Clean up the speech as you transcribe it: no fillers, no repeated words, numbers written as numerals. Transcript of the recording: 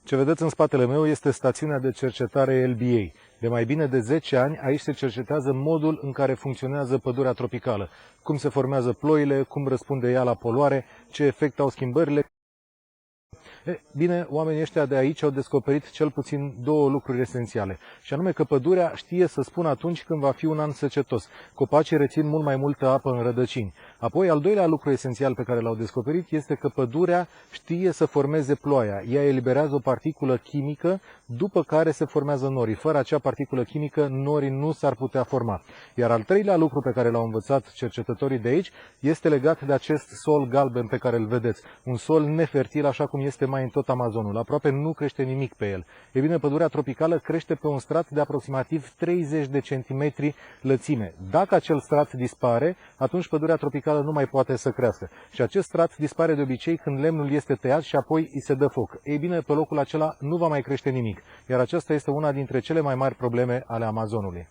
Ce vedeți în spatele meu este stațiunea de cercetare LBA. De mai bine de 10 ani, aici se cercetează modul în care funcționează pădurea tropicală, cum se formează ploile, cum răspunde ea la poluare, ce efect au schimbările. Bine, oamenii ăștia de aici au descoperit cel puțin două lucruri esențiale, și anume că pădurea știe să spună atunci când va fi un an secetos. Copacii rețin mult mai multă apă în rădăcini. Apoi, al doilea lucru esențial pe care l-au descoperit este că pădurea știe să formeze ploaia. Ea eliberează o particulă chimică, după care se formează norii. Fără acea particulă chimică, norii nu s-ar putea forma. Iar al treilea lucru pe care l-au învățat cercetătorii de aici este legat de acest sol galben pe care îl vedeți. Un sol nefertil, așa cum este mai în tot Amazonul. Aproape nu crește nimic pe el. E bine, pădurea tropicală crește pe un strat de aproximativ 30 de centimetri lățime. Dacă acel strat dispare, atunci pădurea tropicală nu mai poate să crească. Și acest strat dispare de obicei când lemnul este tăiat și apoi îi se dă foc. Ei bine, pe locul acela nu va mai crește nimic. Iar aceasta este una dintre cele mai mari probleme ale Amazonului.